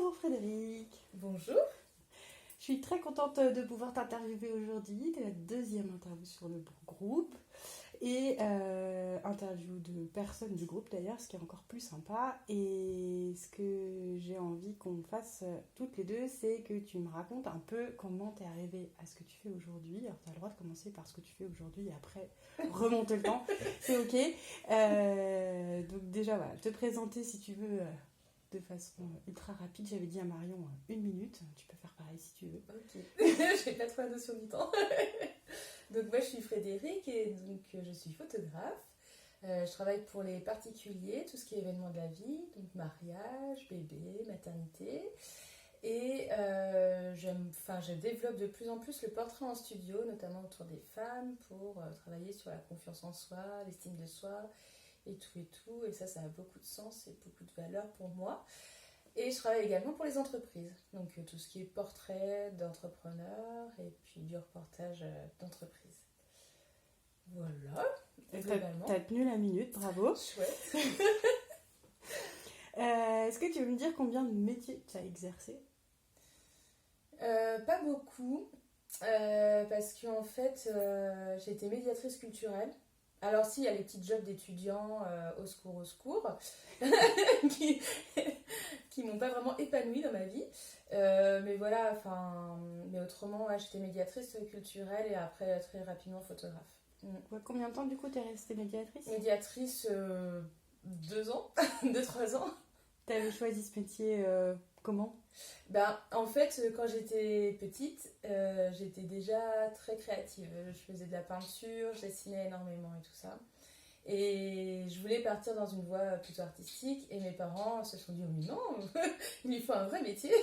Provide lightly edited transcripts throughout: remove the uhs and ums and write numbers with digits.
Bonjour Frédéric. Bonjour. Je suis très contente de pouvoir t'interviewer aujourd'hui. C'est la deuxième interview sur le groupe et interview de personnes du groupe d'ailleurs, ce qui est encore plus sympa. Et ce que j'ai envie qu'on fasse toutes les deux, c'est que tu me racontes un peu comment t'es arrivée à ce que tu fais aujourd'hui. Alors tu as le droit de commencer par ce que tu fais aujourd'hui et après remonter le temps, c'est ok. Donc déjà voilà, te présenter si tu veux de façon ultra rapide. J'avais dit à Marion 1 minute, tu peux faire pareil si tu veux. Ok, j'ai pas trop la notion du temps. Donc moi je suis Frédéric et donc je suis photographe. Je travaille pour les particuliers, tout ce qui est événement de la vie, donc mariage, bébé, maternité. Et je développe de plus en plus le portrait en studio, notamment autour des femmes, pour travailler sur la confiance en soi, l'estime de soi, et tout et tout. Et ça a beaucoup de sens et beaucoup de valeur pour moi. Et je travaille également pour les entreprises, donc tout ce qui est portrait d'entrepreneurs et puis du reportage d'entreprise. Voilà, globalement. T'as tenu la minute, bravo. Chouette. Est-ce que tu veux me dire combien de métiers tu as exercé? Pas beaucoup, parce qu'en fait, j'ai été médiatrice culturelle. Alors si, il y a les petits jobs d'étudiants, au secours, qui m'ont pas vraiment épanouie dans ma vie. Mais voilà, mais autrement, ouais, j'étais médiatrice culturelle et après très rapidement photographe. Ouais, combien de temps du coup t'es restée médiatrice? Médiatrice, 2 ans, 2-3 ans. T'avais choisi ce métier comment? En fait, quand j'étais petite, j'étais déjà très créative. Je faisais de la peinture, je dessinais énormément et tout ça. Et je voulais partir dans une voie plutôt artistique. Et mes parents se sont dit, oh mais non, il lui faut un vrai métier.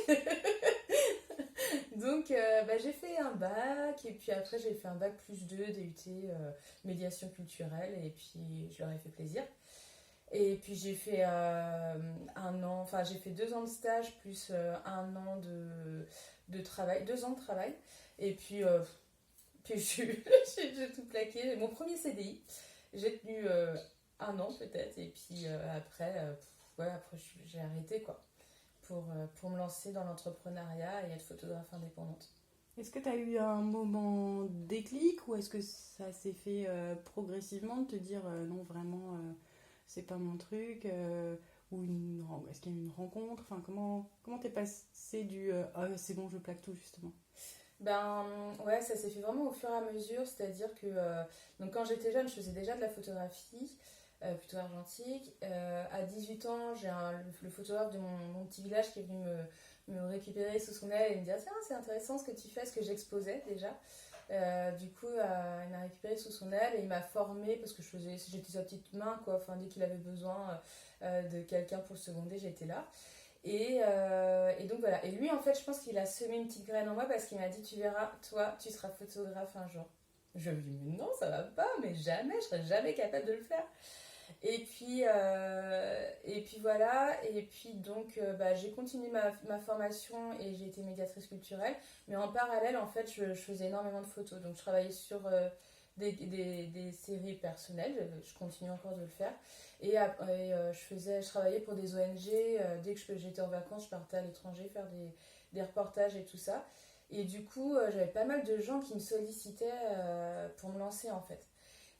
Donc j'ai fait un bac. Et puis après, j'ai fait un bac +2 DUT médiation culturelle. Et puis, je leur ai fait plaisir. Et puis j'ai fait j'ai fait 2 ans de stage plus 1 an de travail, 2 ans de travail. Et puis j'ai tout plaqué. Mon premier CDI, j'ai tenu 1 an peut-être. Et puis après j'ai arrêté quoi. Pour me lancer dans l'entrepreneuriat et être photographe indépendante. Est-ce que tu as eu un moment déclic ou est-ce que ça s'est fait progressivement de te dire non vraiment c'est pas mon truc est-ce qu'il y a eu une rencontre, enfin comment t'es passé du c'est bon je plaque tout justement? Ouais, ça s'est fait vraiment au fur et à mesure, c'est-à-dire que donc quand j'étais jeune, je faisais déjà de la photographie plutôt argentique. À 18 ans, j'ai le photographe de mon petit village qui est venu me récupérer sous son aile et me dire tiens, c'est intéressant ce que tu fais, ce que j'exposais déjà. Du coup, il m'a récupéré sous son aile et il m'a formée parce que j'étais sa petite main quoi. Enfin, dès qu'il avait besoin de quelqu'un pour le seconder, j'étais là. Et donc voilà. Et lui, en fait, je pense qu'il a semé une petite graine en moi parce qu'il m'a dit tu verras, toi, tu seras photographe un jour. Je me dis mais non, ça va pas, mais jamais, je serais jamais capable de le faire. Et puis voilà, et puis donc j'ai continué ma formation et j'ai été médiatrice culturelle, mais en parallèle en fait je faisais énormément de photos, donc je travaillais sur des séries personnelles, je continue encore de le faire, et après je travaillais pour des ONG, dès que j'étais en vacances je partais à l'étranger faire des reportages et tout ça, et du coup j'avais pas mal de gens qui me sollicitaient pour me lancer en fait.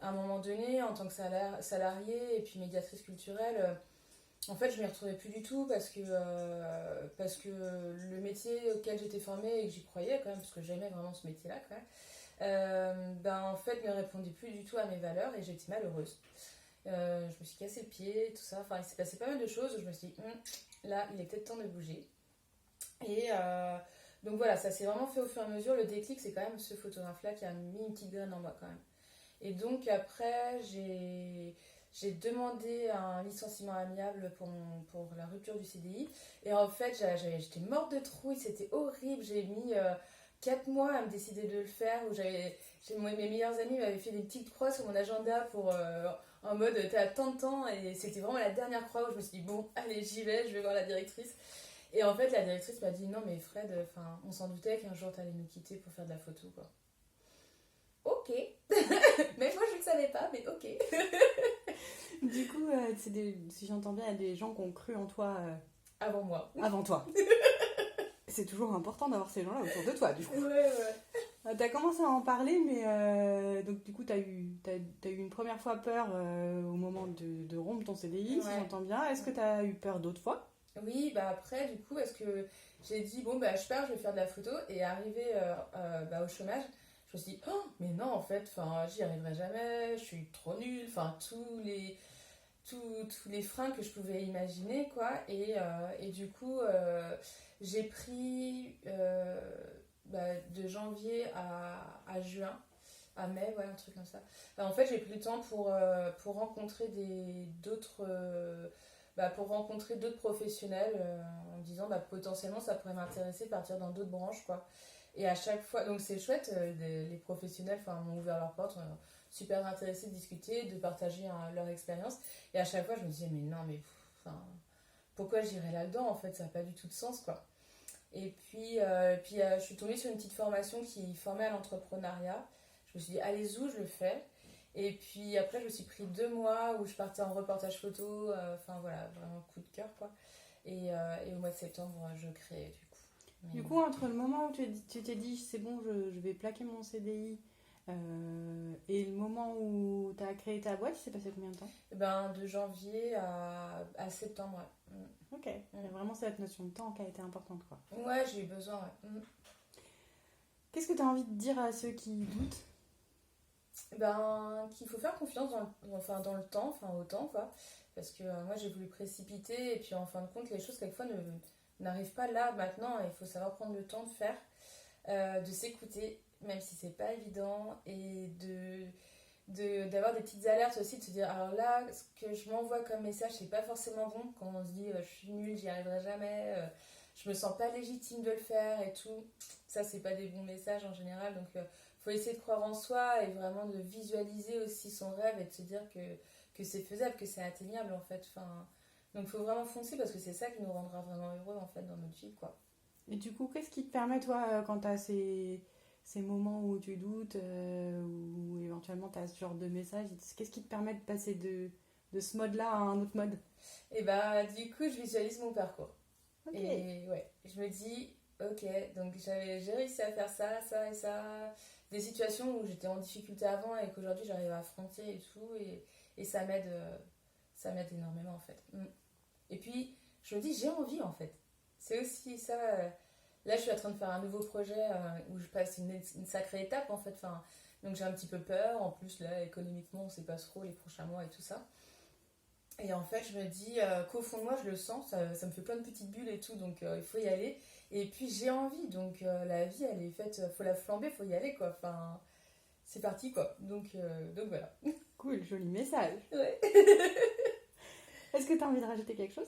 À un moment donné, en tant que salariée et puis médiatrice culturelle, en fait, je m'y retrouvais plus du tout parce que le métier auquel j'étais formée et que j'y croyais quand même, parce que j'aimais vraiment ce métier-là quand même, en fait, ne répondait plus du tout à mes valeurs et j'étais malheureuse. Je me suis cassé le pied, tout ça. Enfin, il s'est passé pas mal de choses où je me suis dit, là, il est peut-être temps de bouger. Et donc voilà, ça s'est vraiment fait au fur et à mesure. Le déclic, c'est quand même ce photographe-là qui a mis une petite graine en moi quand même. Et donc après, j'ai demandé un licenciement amiable pour la rupture du CDI. Et en fait, j'étais morte de trouille, c'était horrible. J'ai mis 4 mois à me décider de le faire. Où mes meilleurs amis m'avaient fait des petites croix sur mon agenda en mode t'es à tant de temps. Et c'était vraiment la dernière croix où je me suis dit bon, allez, j'y vais, je vais voir la directrice. Et en fait, la directrice m'a dit non, mais Fred, on s'en doutait qu'un jour t'allais nous quitter pour faire de la photo, quoi. Ok. Mais moi, je ne le savais pas, mais ok. Du coup, si j'entends bien, il y a des gens qui ont cru en toi Avant moi. avant toi. C'est toujours important d'avoir ces gens-là autour de toi, du coup. Ouais. T'as commencé à en parler, mais donc du coup, t'as eu une première fois peur au moment de rompre ton CDI, si Ouais. j'entends bien. Est-ce que t'as eu peur d'autres fois? Oui, bah après, du coup, parce que j'ai dit, bon, bah je pars, je vais faire de la photo. Et arrivé au chômage, je me suis dit, oh, mais non, en fait, enfin, j'y arriverai jamais, je suis trop nulle. Enfin, tous les freins que je pouvais imaginer, quoi. Et du coup, j'ai pris de janvier à juin, à mai, ouais, un truc comme ça. En fait, j'ai pris le temps pour rencontrer pour rencontrer d'autres professionnels en me disant potentiellement ça pourrait m'intéresser de partir dans d'autres branches, quoi. Et à chaque fois, donc c'est chouette, les professionnels m'ont ouvert leurs portes, super intéressés de discuter, de partager leur expérience. Et à chaque fois, je me disais, mais non, mais pourquoi j'irais là-dedans, en fait, ça n'a pas du tout de sens, quoi. Et puis, je suis tombée sur une petite formation qui formait à l'entrepreneuriat. Je me suis dit, allez où je le fais. Et puis après, je me suis pris 2 mois où je partais en reportage photo. Enfin voilà, vraiment coup de cœur, quoi. Et au mois de septembre, je crée, du coup. Du coup, entre le moment où tu t'es dit c'est bon, je vais plaquer mon CDI et le moment où tu as créé ta boîte, il s'est passé combien de temps? De janvier à septembre, ouais. Ok, il y a vraiment cette notion de temps qui a été importante, quoi. Ouais, j'ai eu besoin, ouais. Qu'est-ce que tu as envie de dire à ceux qui doutent? Qu'il faut faire confiance dans le temps, au temps, quoi. Parce que moi, j'ai voulu précipiter, et puis en fin de compte, les choses, quelquefois, n'arrivent pas là, maintenant. Il faut savoir prendre le temps de faire, de s'écouter, même si c'est pas évident, et d'avoir des petites alertes aussi, de se dire, alors là, ce que je m'envoie comme message, c'est pas forcément bon, quand on se dit, je suis nulle, j'y arriverai jamais, je me sens pas légitime de le faire, et tout. Ça, c'est pas des bons messages en général, donc faut essayer de croire en soi et vraiment de visualiser aussi son rêve et de se dire que c'est faisable, que c'est atteignable, en fait. Donc faut vraiment foncer parce que c'est ça qui nous rendra vraiment heureux, en fait, dans notre vie, quoi. Et du coup, qu'est-ce qui te permet, toi, quand tu as ces moments où tu doutes, où éventuellement tu as ce genre de message, qu'est-ce qui te permet de passer de ce mode-là à un autre mode? Et du coup, je visualise mon parcours. Ok. Et ouais, je me dis, ok, donc j'ai réussi à faire ça, ça et ça. Des situations où j'étais en difficulté avant et qu'aujourd'hui j'arrive à affronter et tout. Et ça m'aide énormément, en fait. Et puis, je me dis, j'ai envie, en fait. C'est aussi ça. Là, je suis en train de faire un nouveau projet où je passe une sacrée étape, en fait. Donc, j'ai un petit peu peur. En plus, là, économiquement, on ne sait pas trop les prochains mois et tout ça. Et en fait, je me dis qu'au fond de moi, je le sens. Ça me fait plein de petites bulles et tout. Donc, il faut y aller. Et puis, j'ai envie. Donc, la vie, elle est faite. Faut la flamber, faut y aller, quoi. C'est parti, quoi. Donc voilà. Cool, joli message. Ouais. Est-ce que tu as envie de rajouter quelque chose?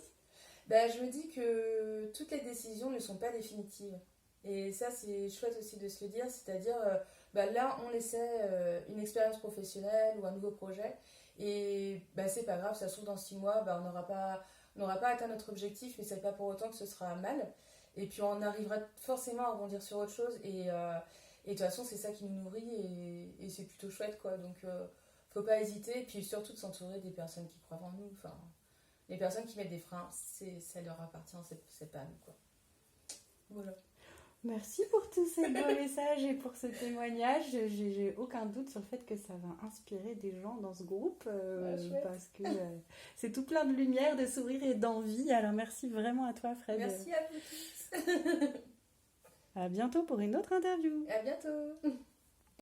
Je me dis que toutes les décisions ne sont pas définitives. Et ça, c'est chouette aussi de se le dire. C'est-à-dire, là, on essaie une expérience professionnelle ou un nouveau projet. Et c'est pas grave, ça se trouve dans 6 mois, on n'aura pas atteint notre objectif, mais c'est pas pour autant que ce sera mal. Et puis on arrivera forcément à rebondir sur autre chose. Et de toute façon, c'est ça qui nous nourrit et c'est plutôt chouette, quoi. Donc, faut pas hésiter. Et puis surtout de s'entourer des personnes qui croient en nous. Les personnes qui mettent des freins, ça leur appartient, c'est pas à nous, quoi. Voilà. Merci pour tous ces beaux messages et pour ce témoignage. J'ai aucun doute sur le fait que ça va inspirer des gens dans ce groupe parce que c'est tout plein de lumière, de sourire et d'envie. Alors merci vraiment à toi, Fred. Merci à vous tous. À bientôt pour une autre interview. À bientôt.